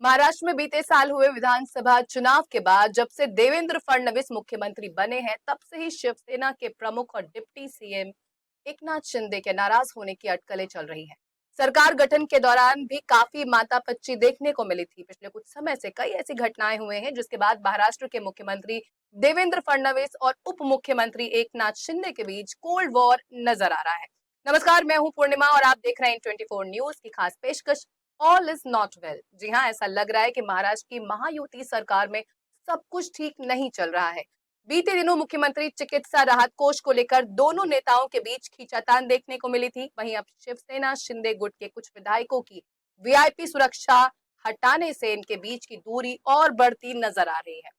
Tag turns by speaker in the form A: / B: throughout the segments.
A: महाराष्ट्र में बीते साल हुए विधानसभा चुनाव के बाद जब से देवेंद्र फडणवीस मुख्यमंत्री बने हैं, तब से ही शिवसेना के प्रमुख और डिप्टी सीएम एकनाथ शिंदे के नाराज होने की अटकलें चल रही हैं। सरकार गठन के दौरान भी काफी मातापच्ची देखने को मिली थी। पिछले कुछ समय से कई ऐसी घटनाएं हुए हैं जिसके बाद महाराष्ट्र के मुख्यमंत्री देवेंद्र फडणवीस और उप मुख्यमंत्री एकनाथ शिंदे के बीच कोल्ड वॉर नजर आ रहा है। नमस्कार, मैं हूं पूर्णिमा और आप देख रहे हैं 24 न्यूज की खास पेशकश ऑल इज नॉट वेल। जी हाँ, ऐसा लग रहा है कि महाराष्ट्र की महायुति सरकार में सब कुछ ठीक नहीं चल रहा है। बीते दिनों मुख्यमंत्री चिकित्सा राहत कोष को लेकर दोनों नेताओं के बीच खींचातान देखने को मिली थी। वहीं अब शिवसेना शिंदे गुट के कुछ विधायकों की वीआईपी सुरक्षा हटाने से इनके बीच की दूरी और बढ़ती नजर आ रही है।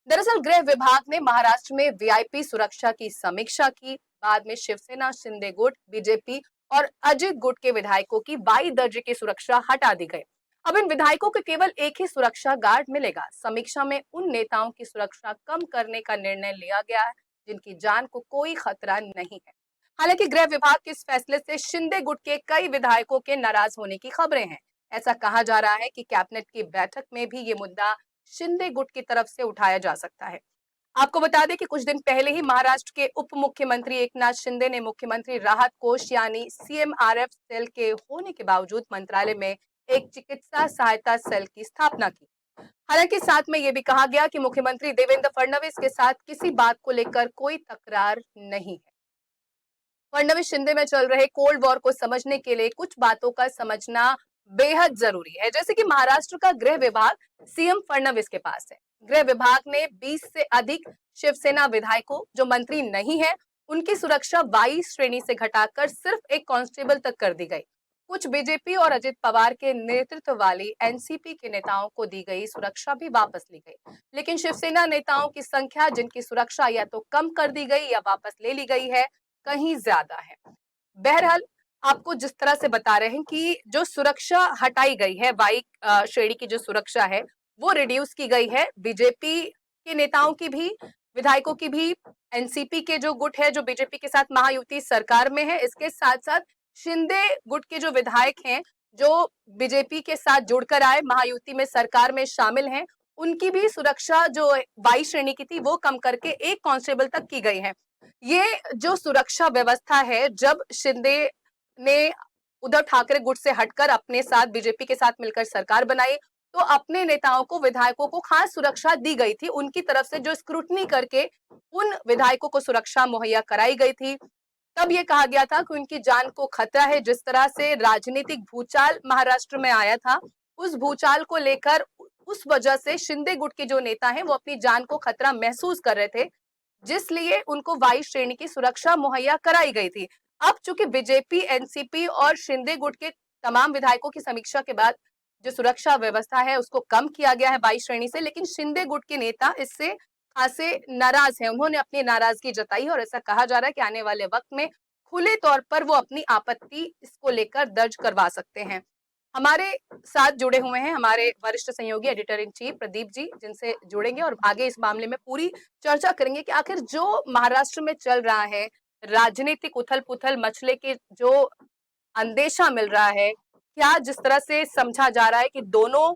A: दरअसल गृह विभाग ने महाराष्ट्र में वीआईपी सुरक्षा की समीक्षा की। बाद में शिवसेना शिंदे गुट, बीजेपी और अजित गुट के विधायकों की 22 दर्जे की सुरक्षा हटा दी गई। अब इन विधायकों को केवल एक ही सुरक्षा गार्ड मिलेगा। समीक्षा में उन नेताओं की सुरक्षा कम करने का निर्णय लिया गया है जिनकी जान को कोई खतरा नहीं है। हालांकि गृह विभाग के इस फैसले से शिंदे गुट के कई विधायकों के नाराज होने की खबरें हैं। ऐसा कहा जा रहा है कि कैबिनेट की बैठक में भी ये मुद्दा शिंदे गुट की तरफ से उठाया जा सकता है। आपको बता दें कि कुछ दिन पहले ही महाराष्ट्र के उप मुख्यमंत्री एकनाथ शिंदे ने मुख्यमंत्री राहत कोष यानी सीएमआरएफ सेल के होने के बावजूद मंत्रालय में एक चिकित्सा सहायता सेल की स्थापना की। हालांकि साथ में यह भी कहा गया कि मुख्यमंत्री देवेंद्र फडणवीस के साथ किसी बात को लेकर कोई तकरार नहीं है। फडणवीस शिंदे में चल रहे कोल्ड वॉर को समझने के लिए कुछ बातों का समझना बेहद जरूरी है। जैसे कि महाराष्ट्र का गृह विभाग सीएम फडणवीस के पास है। गृह विभाग ने 20 से अधिक शिवसेना विधायकों जो मंत्री नहीं है उनकी सुरक्षा 22 श्रेणी से घटाकर सिर्फ एक कांस्टेबल तक कर दी गई। कुछ बीजेपी और अजित पवार के नेतृत्व वाली एनसीपी के नेताओं को दी गई सुरक्षा भी वापस ली गई, लेकिन शिवसेना नेताओं की संख्या जिनकी सुरक्षा या तो कम कर दी गई या वापस ले ली गई है, कहीं ज्यादा है। बहरहाल आपको जिस तरह से बता रहे हैं कि जो सुरक्षा हटाई गई है, 22 श्रेणी की जो सुरक्षा है वो रिड्यूस की गई है। बीजेपी के नेताओं की भी, विधायकों की भी, एनसीपी के जो गुट है जो बीजेपी के साथ महायुति सरकार में है, इसके साथ साथ शिंदे गुट के जो विधायक हैं जो बीजेपी के साथ जुड़कर आए, महायुति में सरकार में शामिल हैं, उनकी भी सुरक्षा जो 22 श्रेणी की थी वो कम करके एक कांस्टेबल तक की गई है। ये जो सुरक्षा व्यवस्था है, जब शिंदे ने उद्धव ठाकरे गुट से हटकर अपने साथ बीजेपी के साथ मिलकर सरकार बनाई तो अपने नेताओं को, विधायकों को खास सुरक्षा दी गई थी। उनकी तरफ से जो स्क्रूटनी करके उन विधायकों को सुरक्षा मुहैया कराई गई थी। तब ये कहा गया था कि उनकी जान को खतरा है। जिस तरह से राजनीतिक भूचाल महाराष्ट्र में आया था, उस भूचाल को लेकर उस वजह से शिंदे गुट के जो नेता हैं वो अपनी जान को खतरा महसूस कर रहे थे, जिसलिए उनको 22 श्रेणी की सुरक्षा मुहैया कराई गई थी। अब चूंकि बीजेपी, एनसीपी और शिंदे गुट के तमाम विधायकों की समीक्षा के बाद जो सुरक्षा व्यवस्था है उसको कम किया गया है 22 श्रेणी से, लेकिन शिंदे गुट के नेता इससे खासे नाराज हैं। उन्होंने अपनी नाराजगी जताई और ऐसा कहा जा रहा है कि आने वाले वक्त में खुले तौर पर वो अपनी आपत्ति इसको लेकर दर्ज करवा सकते हैं। हमारे साथ जुड़े हुए हैं हमारे वरिष्ठ सहयोगी editor in chief Pradeep ji, जिनसे जुड़ेंगे और आगे इस मामले में पूरी चर्चा करेंगे कि आखिर जो महाराष्ट्र में चल रहा है, राजनीतिक उथल पुथल मचले के जो अंदेशा मिल रहा है, क्या जिस तरह से समझा जा रहा है कि दोनों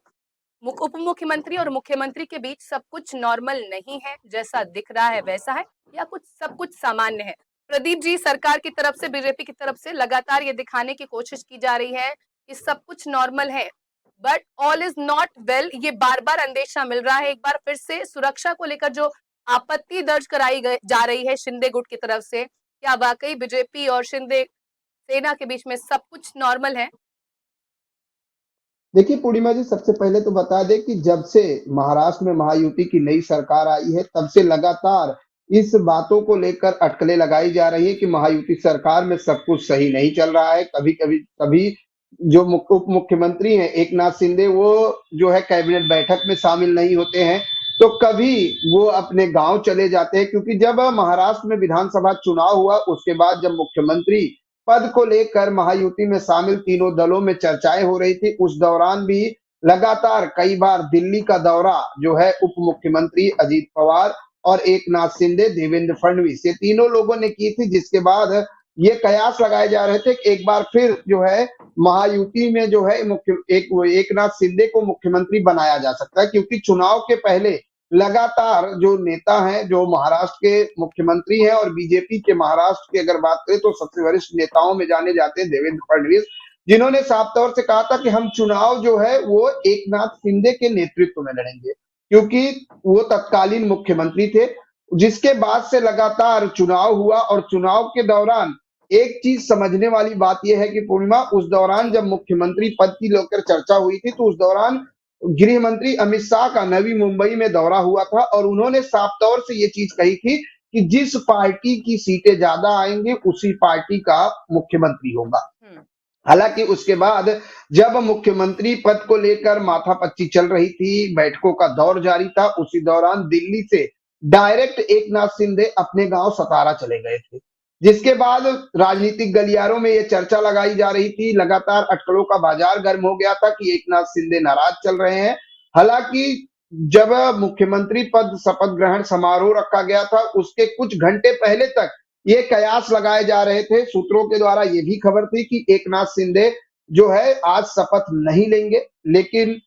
A: उप मुख्यमंत्री और मुख्यमंत्री के बीच सब कुछ नॉर्मल नहीं है, जैसा दिख रहा है वैसा है, या कुछ सब कुछ सामान्य है? प्रदीप जी, सरकार की तरफ से, बीजेपी की तरफ से लगातार ये दिखाने की कोशिश की जा रही है कि सब कुछ नॉर्मल है, but all is not well. ये बार बार अंदेशा मिल रहा है। एक बार फिर से सुरक्षा को लेकर जो आपत्ति दर्ज कराई जा रही है शिंदे गुट की तरफ से, क्या वाकई बीजेपी और शिंदे सेना के बीच में सब कुछ नॉर्मल है?
B: देखिए पूर्णिमा जी, सबसे पहले तो बता दें कि जब से महाराष्ट्र में महायुति की नई सरकार आई है, तब से लगातार इस बातों को लेकर अटकलें लगाई जा रही है कि महायुति सरकार में सब कुछ सही नहीं चल रहा है। कभी जो उप मुख्यमंत्री हैं एकनाथ शिंदे, वो जो है कैबिनेट बैठक में शामिल नहीं होते हैं, तो कभी वो अपने गांव चले जाते हैं। क्योंकि जब महाराष्ट्र में विधानसभा चुनाव हुआ, उसके बाद जब मुख्यमंत्री पद को लेकर महायुति में शामिल तीनों दलों में चर्चाएं हो रही थी, उस दौरान भी लगातार कई बार दिल्ली का दौरा जो है उप मुख्यमंत्री अजित पवार और एकनाथ शिंदे, देवेंद्र फडणवीस, ये तीनों लोगों ने की थी, जिसके बाद ये कयास लगाए जा रहे थे कि एक बार फिर जो है महायुति में जो है एकनाथ शिंदे को मुख्यमंत्री बनाया जा सकता है, क्योंकि चुनाव के पहले लगातार जो नेता हैं, जो महाराष्ट्र के मुख्यमंत्री हैं और बीजेपी के महाराष्ट्र की अगर बात करें तो सबसे वरिष्ठ नेताओं में जाने जाते हैं देवेंद्र फडणवीस, जिन्होंने साफ तौर से कहा था कि हम चुनाव जो है वो एकनाथ शिंदे के नेतृत्व में लड़ेंगे, क्योंकि वो तत्कालीन मुख्यमंत्री थे। जिसके बाद से लगातार चुनाव हुआ और चुनाव के दौरान एक चीज समझने वाली बात यह है कि पूर्णिमा, उस दौरान जब मुख्यमंत्री पद की लेकर चर्चा हुई थी तो उस दौरान गृह मंत्री अमित शाह का नवी मुंबई में दौरा हुआ था और उन्होंने साफ तौर से ये चीज कही थी कि जिस पार्टी की सीटें ज्यादा आएंगे उसी पार्टी का मुख्यमंत्री होगा। हालांकि उसके बाद जब मुख्यमंत्री पद को लेकर माथापच्ची चल रही थी, बैठकों का दौर जारी था, उसी दौरान दिल्ली से डायरेक्ट एकनाथ शिंदे अपने गांव सतारा चले गए थे, जिसके बाद राजनीतिक गलियारों में ये चर्चा लगाई जा रही थी, लगातार अटकलों का बाजार गर्म हो गया था कि एकनाथ शिंदे नाराज चल रहे हैं। हालांकि जब मुख्यमंत्री पद शपथ ग्रहण समारोह रखा गया था, उसके कुछ घंटे पहले तक ये कयास लगाए जा रहे थे, सूत्रों के द्वारा ये भी खबर थी कि एकनाथ शिंदे जो है आज शपथ नहीं लेंगे, लेकिन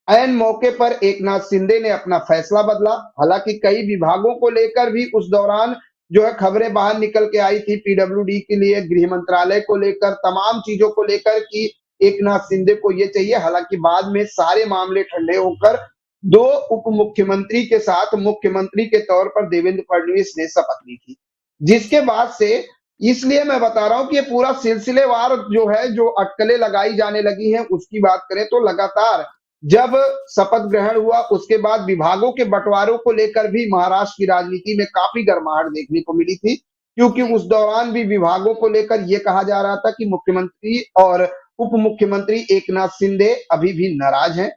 B: ऐन मौके पर एकनाथ शिंदे ने अपना फैसला बदला। हालांकि कई विभागों को लेकर भी उस दौरान जो है खबरें बाहर निकल के आई थी, पीडब्ल्यूडी के लिए, गृह मंत्रालय को लेकर, तमाम चीजों को लेकर कि एकनाथ शिंदे को ये चाहिए। हालांकि बाद में सारे मामले ठंडे होकर दो उप मुख्यमंत्री के साथ मुख्यमंत्री के तौर पर देवेंद्र फडणवीस ने शपथ ली थी, जिसके बाद से, इसलिए मैं बता रहा हूं कि ये पूरा सिलसिलेवार जो है, जो अटकलें लगाई जाने लगी हैं उसकी बात करें तो लगातार जब शपथ ग्रहण हुआ उसके बाद विभागों के बंटवारों को लेकर भी महाराष्ट्र की राजनीति में काफी गर्माहट देखने को मिली थी, क्योंकि उस दौरान भी विभागों को लेकर यह कहा जा रहा था कि मुख्यमंत्री और उप मुख्यमंत्री एकनाथ शिंदे अभी भी नाराज हैं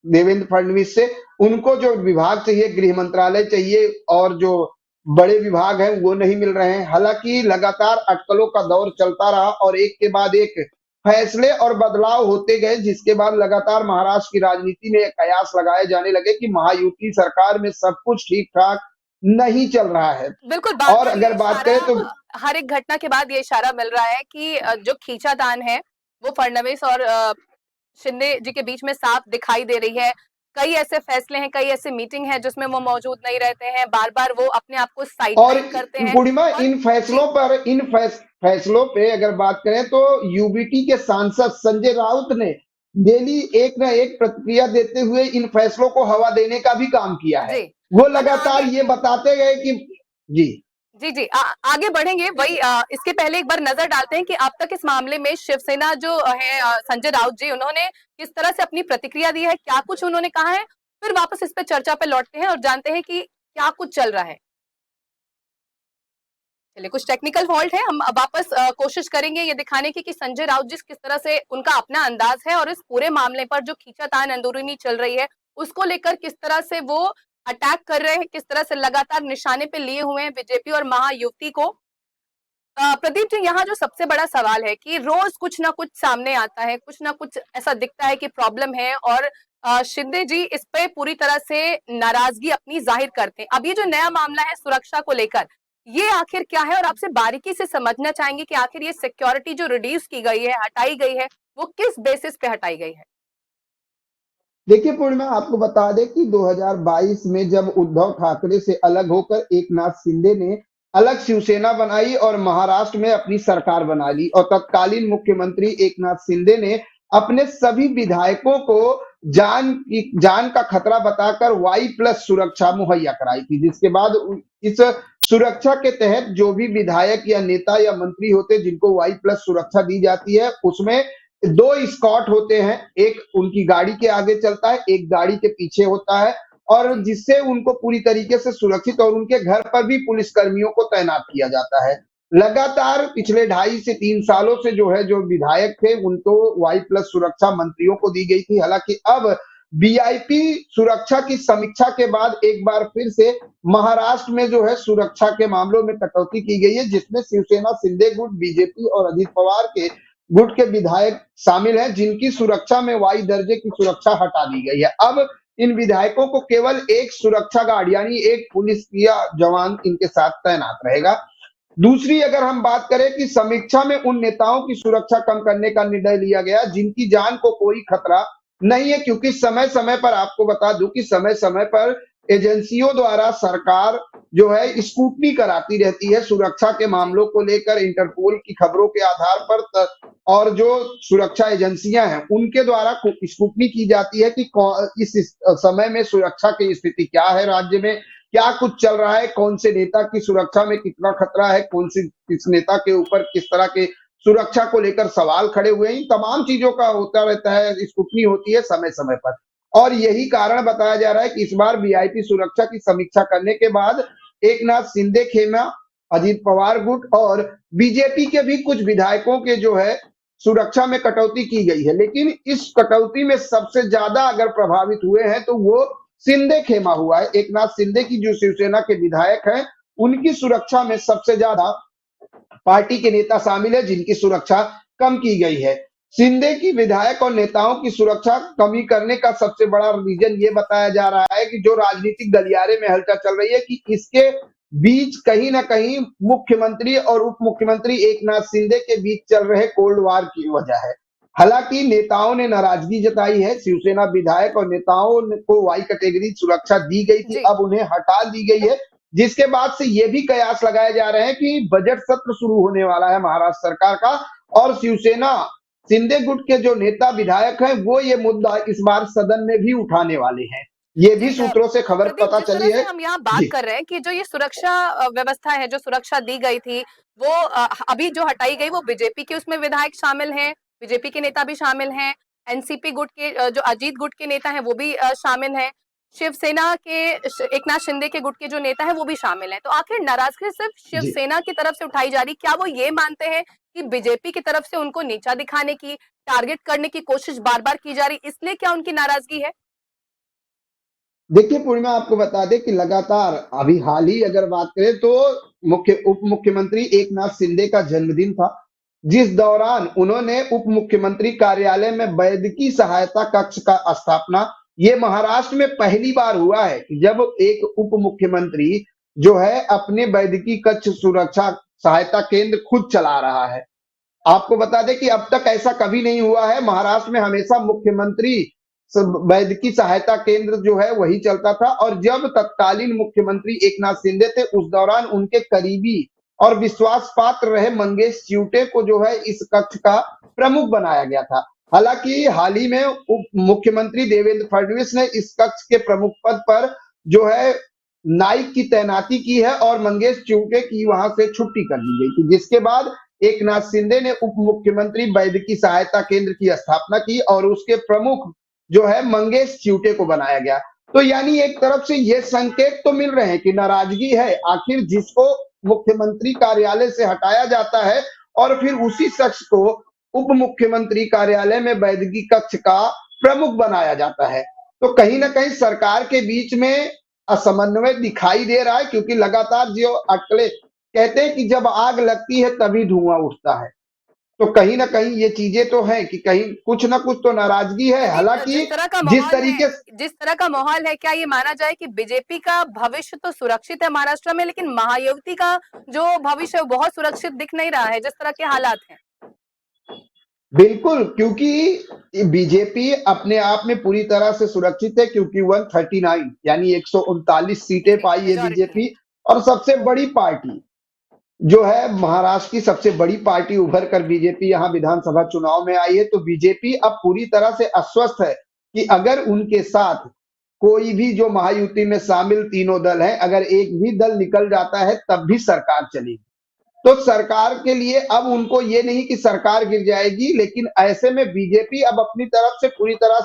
B: देवेंद्र फडणवीस से। उनको जो विभाग चाहिए, गृह मंत्रालय चाहिए, और जो बड़े विभाग हैं वो नहीं मिल रहे हैं। हालांकि लगातार अटकलों का दौर चलता रहा और एक के बाद एक फैसले और बदलाव होते गए, जिसके बाद लगातार महाराष्ट्र की राजनीति में कयास लगाए जाने लगे कि महायुति सरकार में सब कुछ ठीक ठाक नहीं चल रहा है।
A: बिल्कुल।
B: और अगर बात करें तो
A: हर एक घटना के बाद ये इशारा मिल रहा है कि जो खींचातान है वो फडणवीस और शिंदे जी के बीच में साफ दिखाई दे रही है। कई ऐसे फैसले हैं, कई ऐसे मीटिंग है जिसमें वो मौजूद नहीं रहते हैं, बार बार वो अपने आप को साइडलाइन करते हैं।
B: पूर्णिमा, इन फैसलों पे अगर बात करें तो यूबीटी के सांसद संजय राउत ने डेली एक न एक प्रतिक्रिया देते हुए इन फैसलों को हवा देने का भी काम किया है। वो लगातार ये बताते गए कि जी
A: जी आगे बढ़ेंगे। वही इसके पहले एक बार नजर डालते हैं कि अब तक इस मामले में शिवसेना जो है, संजय राउत जी, उन्होंने किस तरह से अपनी प्रतिक्रिया दी है, क्या कुछ उन्होंने कहा है, फिर वापस इस पे चर्चा पे लौटते हैं और जानते हैं कि क्या कुछ चल रहा है। चलिए, कुछ टेक्निकल फॉल्ट है, हम वापस कोशिश करेंगे ये दिखाने की कि संजय राउत जी किस तरह से उनका अपना अंदाज है और इस पूरे मामले पर जो खींचातान अंदरूनी चल रही है उसको लेकर किस तरह से वो अटैक कर रहे हैं, किस तरह से लगातार निशाने पे लिए हुए हैं बीजेपी और महायुति को। प्रदीप जी, यहाँ जो सबसे बड़ा सवाल है कि रोज कुछ ना कुछ सामने आता है, कुछ ना कुछ ऐसा दिखता है कि प्रॉब्लम है और शिंदे जी इस पे पूरी तरह से नाराजगी अपनी जाहिर करते हैं। अब ये जो नया मामला है सुरक्षा को लेकर, ये आखिर क्या है, और आपसे बारीकी से समझना चाहेंगे कि आखिर ये सिक्योरिटी जो रिड्यूस की गई है, हटाई गई है, वो किस बेसिस पे हटाई गई है?
B: देखिए पूर्णिमा, आपको बता दें कि 2022 में जब उद्धव ठाकरे से अलग होकर एकनाथ शिंदे ने अलग शिवसेना बनाई और महाराष्ट्र में अपनी सरकार बना ली, और तत्कालीन मुख्यमंत्री एकनाथ शिंदे ने अपने सभी विधायकों को जान का खतरा बताकर Y+ सुरक्षा मुहैया कराई थी, जिसके बाद इस सुरक्षा के तहत जो भी विधायक या नेता या मंत्री होते जिनको Y+ सुरक्षा दी जाती है, उसमें 2 स्कॉट होते हैं, एक उनकी गाड़ी के आगे चलता है, एक गाड़ी के पीछे होता है, और जिससे उनको पूरी तरीके से सुरक्षित, और उनके घर पर भी पुलिस कर्मियों को तैनात किया जाता है। लगातार पिछले 2.5 से 3 सालों से जो है, जो विधायक थे उनको Y+ सुरक्षा मंत्रियों को दी गई थी। हालांकि अब VIP सुरक्षा की समीक्षा के बाद एक बार फिर से महाराष्ट्र में जो है सुरक्षा के मामलों में कटौती की गई है, जिसमें शिवसेना शिंदे गुट, बीजेपी और अजित पवार के गुट के विधायक शामिल हैं, जिनकी सुरक्षा में Y दर्जे की सुरक्षा हटा दी गई है। अब इन विधायकों को केवल एक सुरक्षा गार्ड यानी एक पुलिस या जवान इनके साथ तैनात रहेगा। दूसरी अगर हम बात करें कि समीक्षा में उन नेताओं की सुरक्षा कम करने का निर्णय लिया गया जिनकी जान को कोई खतरा नहीं है, क्योंकि समय समय पर आपको बता दूं कि समय समय पर एजेंसियों द्वारा सरकार जो है स्कूटनी कराती रहती है सुरक्षा के
A: जी।
B: मामलों को लेकर। इंटरपोल की खबरों के आधार पर और जो सुरक्षा एजेंसियां हैं उनके द्वारा स्कूटनी की जाती है कि इस समय में सुरक्षा की स्थिति क्या है, राज्य में क्या कुछ चल रहा है, कौन से नेता की सुरक्षा में कितना खतरा है, कौन सी किस नेता के ऊपर किस तरह के सुरक्षा को लेकर सवाल खड़े हुए हैं। इन तमाम चीजों का होता रहता है, स्क्रूटनी होती है समय समय पर। और यही कारण बताया जा रहा है कि इस बार वीआईपी सुरक्षा की समीक्षा करने के बाद एक नाथ शिंदे खेमा, अजीत पवार गुट और बीजेपी के भी कुछ विधायकों के जो है सुरक्षा में कटौती की गई है। लेकिन इस कटौती में सबसे ज्यादा अगर प्रभावित हुए हैं तो वो शिंदे खेमा हुआ है। एक नाथ शिंदे की जो शिवसेना के विधायक हैं उनकी सुरक्षा में सबसे ज्यादा पार्टी के नेता शामिल है जिनकी सुरक्षा कम की गई है। शिंदे की विधायक और नेताओं की सुरक्षा कमी करने का सबसे बड़ा रीजन ये बताया जा रहा है कि जो राजनीतिक गलियारे में हलचल चल रही है कि इसके बीच कहीं ना कहीं मुख्यमंत्री और उप मुख्यमंत्री एक नाथ शिंदे के बीच चल रहे कोल्ड वार की वजह है। हालांकि नेताओं ने नाराजगी जताई है, शिवसेना विधायक और नेताओं को वाई कैटेगरी सुरक्षा दी गई थी,
A: जी।
B: अब उन्हें हटा दी गई है। जिसके बाद से ये भी कयास लगाए जा रहे हैं कि बजट सत्र शुरू होने वाला है महाराष्ट्र सरकार का और शिवसेना शिंदे गुट के जो नेता विधायक हैं वो ये मुद्दा इस बार सदन में भी उठाने वाले हैं। ये भी
A: जी
B: सूत्रों से खबर
A: प्रदीप,
B: पता
A: जिस तरह
B: चली
A: से
B: है।
A: हम यहाँ बात
B: जी
A: कर रहे हैं कि जो ये सुरक्षा व्यवस्था है, जो सुरक्षा दी गई थी, वो अभी जो हटाई गई वो बीजेपी के उसमें विधायक शामिल हैं, बीजेपी के नेता भी शामिल हैं, एनसीपी गुट के जो अजीत गुट के नेता हैं वो भी शामिल हैं, शिवसेना के एक नाथ शिंदे के गुट के जो नेता हैं वो भी शामिल हैं। तो आखिर नाराजगी सिर्फ
B: जी
A: शिवसेना की तरफ से उठाई जा रही, क्या वो ये मानते हैं कि बीजेपी की तरफ से उनको नीचा दिखाने की, टारगेट करने की कोशिश बार बार की जा रही, इसलिए क्या उनकी नाराजगी है?
B: देखिए पूर्णिमा, आपको बता दें कि लगातार अभी हाल ही अगर बात करें तो उप मुख्यमंत्री एक नाथ शिंदे का जन्मदिन था, जिस दौरान उन्होंने उप मुख्यमंत्री कार्यालय में वैद्यकीय सहायता कक्ष का स्थापना, ये महाराष्ट्र में पहली बार हुआ है कि जब एक उप मुख्यमंत्री जो है अपने वैद्यकीय कक्ष सुरक्षा सहायता केंद्र खुद चला रहा है। आपको बता दें कि अब तक ऐसा कभी नहीं हुआ है। महाराष्ट्र में हमेशा मुख्यमंत्री वैद्यकीय सहायता केंद्र जो है वही चलता था और जब तत्कालीन मुख्यमंत्री एक नाथ शिंदे थे उस दौरान उनके करीबी और विश्वास पात्र रहे मंगेश च्यूटे को जो है इस कक्ष का प्रमुख बनाया गया था। हालांकि हाल ही में उप मुख्यमंत्री देवेंद्र फडणवीस ने इस कक्ष के प्रमुख पद पर जो है नाइक की तैनाती की है और मंगेश च्यूटे की वहां से छुट्टी कर दी गई थी, जिसके बाद एक नाथ शिंदे ने उप मुख्यमंत्री वैद्यकीय सहायता केंद्र की स्थापना की और उसके प्रमुख जो है मंगेश च्यूटे को बनाया गया। तो यानी एक तरफ से ये संकेत तो मिल रहे हैं कि नाराजगी है, आखिर जिसको मुख्यमंत्री कार्यालय से हटाया जाता है और फिर उसी शख्स को उप मुख्यमंत्री कार्यालय में वैद्यकीय कक्ष का प्रमुख बनाया जाता है। तो कहीं ना कहीं सरकार के बीच में असमन्वय दिखाई दे रहा है, क्योंकि लगातार जो अटकलें कहते हैं कि जब आग लगती है तभी धुआं उठता है। तो कहीं ना कहीं ये चीजें तो हैं कि कहीं कुछ ना कुछ तो नाराजगी है।
A: प्रदीप,
B: हालांकि जिस तरीके
A: जिस तरह का माहौल है, क्या ये माना जाए कि बीजेपी का भविष्य तो सुरक्षित है महाराष्ट्र में, लेकिन महायुति का जो भविष्य है वो बहुत सुरक्षित दिख नहीं रहा है, जिस तरह के हालात हैं?
B: बिल्कुल, क्योंकि बीजेपी अपने आप में पूरी तरह से सुरक्षित है, क्योंकि 139 यानी 139 सीटें
A: जी,
B: पाई है
A: मेजॉरिटी है।
B: बीजेपी और सबसे बड़ी पार्टी जो है महाराष्ट्र की सबसे बड़ी पार्टी उभर कर बीजेपी यहाँ विधानसभा चुनाव में आई है। तो बीजेपी अब पूरी तरह से आश्वस्त है कि अगर उनके साथ कोई भी जो महायुति में शामिल तीनों दल हैं, अगर एक भी दल निकल जाता है तब भी सरकार चलेगी। तो सरकार के लिए अब उनको ये नहीं कि सरकार गिर जाएगी, लेकिन ऐसे में बीजेपी अब अपनी तरफ से पूरी तरह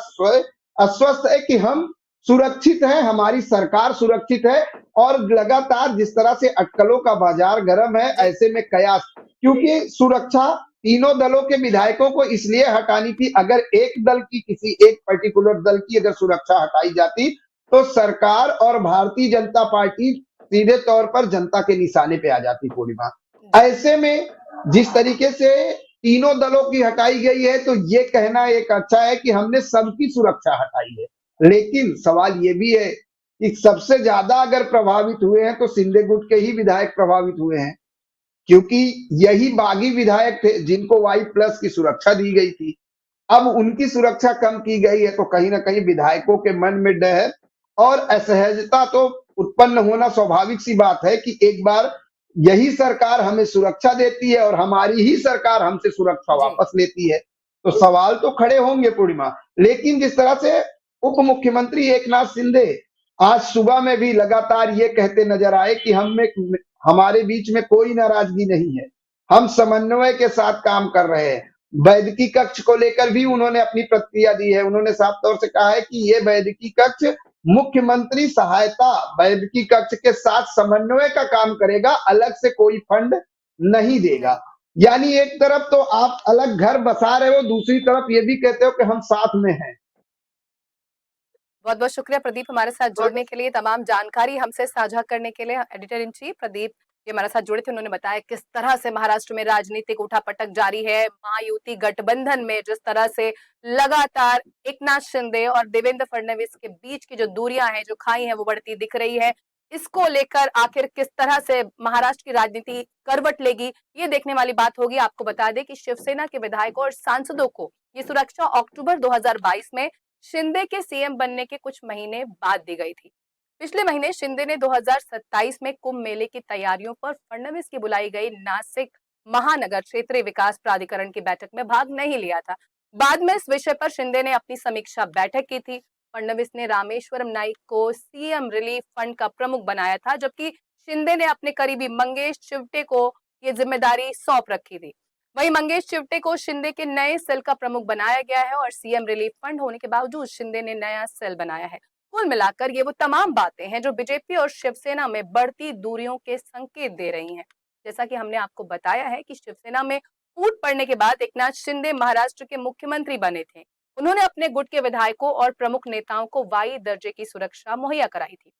B: आश्वस्त है कि हम सुरक्षित हैं, हमारी सरकार सुरक्षित है। और लगातार जिस तरह से अटकलों का बाजार गर्म है,
A: जी।
B: ऐसे में कयास, क्योंकि सुरक्षा तीनों दलों के विधायकों को इसलिए हटानी थी, अगर एक दल की किसी एक पर्टिकुलर दल की अगर सुरक्षा हटाई जाती तो सरकार और भारतीय जनता पार्टी सीधे तौर पर जनता के निशाने पे आ जाती पूर्णिमा।
A: जी।
B: ऐसे में जिस तरीके से तीनों दलों की हटाई गई है तो ये कहना एक अच्छा है कि हमने सबकी सुरक्षा हटाई है। लेकिन सवाल ये भी है कि सबसे ज्यादा अगर प्रभावित हुए हैं तो शिंदे गुट के ही विधायक प्रभावित हुए हैं। क्योंकि यही बागी विधायक थे जिनको वाई प्लस की सुरक्षा दी गई थी। अब उनकी सुरक्षा कम की गई है तो कहीं न कहीं विधायकों के मन में डर और असहजता तो उत्पन्न होना स्वाभाविक सी बात है कि एक बार यही सरकार हमें सुरक्षा देती है और हमारी ही सरकार हमसे सुरक्षा
A: जी।
B: वापस लेती है। तो सवाल तो खड़े होंगे पूर्णिमा। लेकिन जिस तरह से उप मुख्यमंत्री एकनाथ शिंदे आज सुबह में भी लगातार ये कहते नजर आए कि हमारे बीच में कोई नाराजगी नहीं है। हम समन्वय के साथ काम कर रहे हैं। वैदिकी कक्ष को लेकर भी उन्होंने अपनी प्रतिक्रिया दी है। उन्होंने साफ तौर से कहा है कि ये वैदिकी कक्ष मुख्यमंत्री सहायता वैदिकी कक्ष के साथ समन्वय का काम करेगा, अलग से कोई फंड नहीं
A: जी।
B: देगा। यानी एक तरफ तो आप अलग घर बसा रहे हो, दूसरी तरफ ये भी कहते हो कि हम साथ में हैं।
A: बहुत बहुत शुक्रिया प्रदीप, हमारे साथ जुड़ने के लिए, तमाम जानकारी हमसे साझा करने के लिए। एडिटर इन चीफ प्रदीप ये हमारे साथ जुड़े थे, उन्होंने बताया किस तरह से महाराष्ट्र में राजनीतिक उठापटक जारी है। महायुति गठबंधन में जिस तरह से लगातार एकनाथ शिंदे और देवेंद्र फडणवीस के बीच की जो दूरियां हैं, जो खाई हैं, वो बढ़ती दिख रही है। इसको लेकर आखिर किस तरह से महाराष्ट्र की राजनीति करवट लेगी, ये देखने वाली बात होगी। आपको बता दें कि शिवसेना के विधायकों और सांसदों को ये सुरक्षा अक्टूबर 2022 में शिंदे के सीएम बनने के कुछ महीने बाद दी गई थी। पिछले महीने शिंदे ने 2027 में कुंभ मेले की तैयारियों पर फडणवीस की बुलाई गई नासिक महानगर क्षेत्रीय विकास प्राधिकरण की बैठक में भाग नहीं लिया था। बाद में इस विषय पर शिंदे ने अपनी समीक्षा बैठक की थी। फडणवीस ने रामेश्वरम नाइक को सीएम रिलीफ फंड का प्रमुख बनाया था, जबकि शिंदे ने अपने करीबी मंगेश चिवटे को ये जिम्मेदारी सौंप रखी थी। वहीं मंगेश चिवटे को शिंदे के नए सेल का प्रमुख बनाया गया है और सीएम रिलीफ फंड होने के बावजूद शिंदे ने नया सेल बनाया है। कुल मिलाकर ये वो तमाम बातें हैं जो बीजेपी और शिवसेना में बढ़ती दूरियों के संकेत दे रही हैं। जैसा कि हमने आपको बताया है कि शिवसेना में फूट पड़ने के बाद एकनाथ शिंदे महाराष्ट्र के मुख्यमंत्री बने थे। उन्होंने अपने गुट के विधायकों और प्रमुख नेताओं को वाई दर्जे की सुरक्षा मुहैया कराई थी।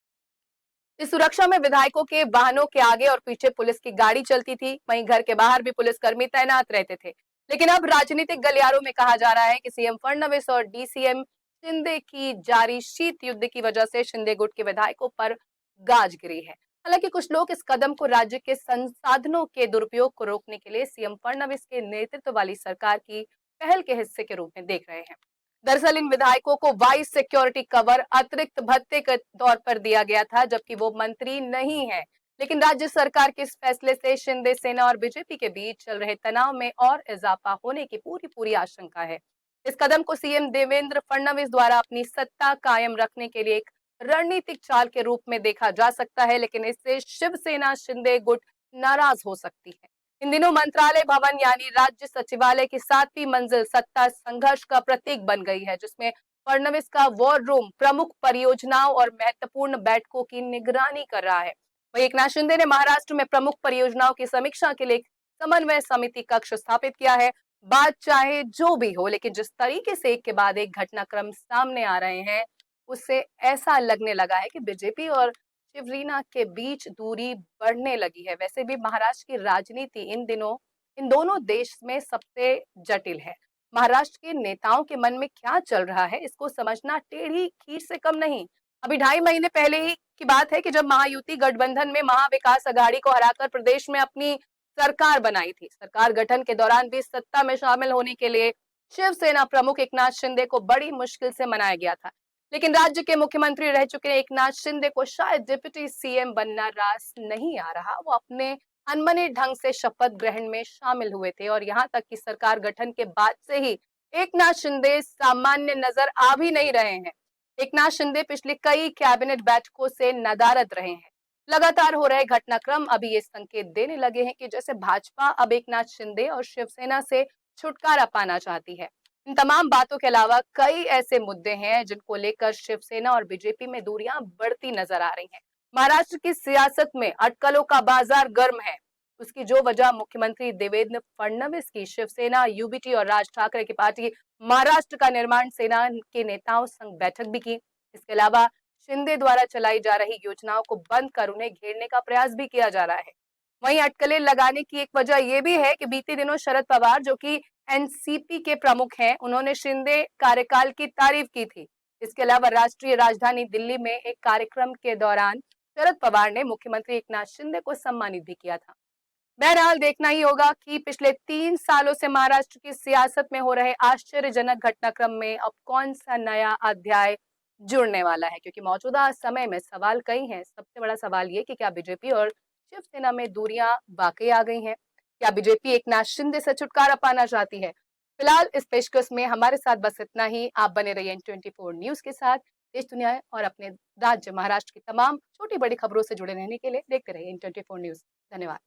A: इस सुरक्षा में विधायकों के वाहनों के आगे और पीछे पुलिस की गाड़ी चलती थी, वहीं घर के बाहर भी पुलिसकर्मी तैनात रहते थे। लेकिन अब राजनीतिक गलियारों में कहा जा रहा है कि सीएम फडणवीस और डीसीएम शिंदे की जारी शीत युद्ध की वजह से शिंदे गुट के विधायकों पर गाज गिरी है। हालांकि कुछ लोग इस कदम को राज्य के संसाधनों के दुरुपयोग को रोकने के लिए सीएम फडणवीस के नेतृत्व वाली सरकार की पहल के हिस्से के रूप में देख रहे हैं। दरअसल इन विधायकों को वाइस सिक्योरिटी कवर अतिरिक्त भत्ते के तौर पर दिया गया था, जबकि वो मंत्री नहीं है। लेकिन राज्य सरकार के इस फैसले से शिंदे सेना और बीजेपी के बीच चल रहे तनाव में और इजाफा होने की पूरी पूरी आशंका है। इस कदम को सीएम देवेंद्र फडणवीस द्वारा अपनी सत्ता कायम रखने के लिए एक रणनीतिक चाल के रूप में देखा जा सकता है, लेकिन इससे शिवसेना शिंदे गुट नाराज हो सकती है। इन दिनों मंत्रालय भवन यानी राज्य सचिवालय की 7वीं मंजिल सत्ता संघर्ष का प्रतीक बन गई है, जिसमें फडणवीस का वॉर रूम प्रमुख परियोजनाओं और महत्वपूर्ण बैठकों की निगरानी कर रहा है। वहीं एकनाथ शिंदे ने महाराष्ट्र में प्रमुख परियोजनाओं की समीक्षा के लिए एक समन्वय समिति कक्ष स्थापित किया है। बात चाहे जो भी हो, लेकिन जिस तरीके से एक के बाद एक घटनाक्रम सामने आ रहे हैं, उससे ऐसा लगने लगा है कि बीजेपी और शिवसेना के बीच दूरी बढ़ने लगी है। वैसे भी महाराष्ट्र की राजनीति इन दिनों इन दोनों देश में सबसे जटिल है। महाराष्ट्र के नेताओं के मन में क्या चल रहा है, इसको समझना टेढ़ी खीर से कम नहीं। अभी 2.5 महीने पहले ही की बात है कि जब महायुति गठबंधन में महाविकास अघाड़ी को हराकर प्रदेश में अपनी सरकार बनाई थी। सरकार गठन के दौरान भी सत्ता में शामिल होने के लिए शिवसेना प्रमुख एकनाथ शिंदे को बड़ी मुश्किल से मनाया गया था। लेकिन राज्य के मुख्यमंत्री रह चुके एकनाथ शिंदे को शायद डिप्टी सीएम बनना रास नहीं आ रहा। वो अपने अनबने ढंग से शपथ ग्रहण में शामिल हुए थे और यहाँ तक कि सरकार गठन के बाद से ही एकनाथ शिंदे सामान्य नजर आ भी नहीं रहे हैं। एकनाथ शिंदे पिछले कई कैबिनेट बैठकों से नदारद रहे हैं। लगातार हो रहे घटनाक्रम अभी ये संकेत देने लगे हैं कि जैसे भाजपा अब एकनाथ शिंदे और शिवसेना से छुटकारा पाना चाहती है। इन तमाम बातों के अलावा कई ऐसे मुद्दे हैं जिनको लेकर शिवसेना और बीजेपी में दूरियां बढ़ती नजर आ रही हैं। महाराष्ट्र की सियासत में अटकलों का बाजार गर्म है। उसकी जो वजह मुख्यमंत्री देवेंद्र फडणवीस की शिवसेना, यूबीटी और राज ठाकरे की पार्टी महाराष्ट्र का निर्माण सेना के नेताओं संग बैठक भी की। इसके अलावा शिंदे द्वारा चलाई जा रही योजनाओं को बंद कर उन्हें घेरने का प्रयास भी किया जा रहा है। वहीं अटकलें लगाने की एक वजह यह भी है कि बीते दिनों शरद पवार, जो कि एनसीपी के प्रमुख हैं, उन्होंने शिंदे कार्यकाल की तारीफ की थी। इसके अलावा राष्ट्रीय राजधानी दिल्ली में एक कार्यक्रम के दौरान शरद पवार ने मुख्यमंत्री एकनाथ शिंदे को सम्मानित भी किया था। बहरहाल देखना ही होगा कि पिछले 3 सालों से महाराष्ट्र की सियासत में हो रहे आश्चर्यजनक घटनाक्रम में अब कौन सा नया अध्याय जुड़ने वाला है, क्योंकि मौजूदा समय में सवाल कई हैं। सबसे बड़ा सवाल ये कि क्या बीजेपी और शिवसेना में दूरियां वाकई आ गई हैं? क्या बीजेपी एकनाथ शिंदे से छुटकारा पाना चाहती है? फिलहाल इस पेशकश में हमारे साथ बस इतना ही। आप बने रहिए N24 न्यूज के साथ। देश दुनिया और अपने राज्य महाराष्ट्र की तमाम छोटी बड़ी खबरों से जुड़े रहने के लिए देखते रहिए N24 न्यूज। धन्यवाद।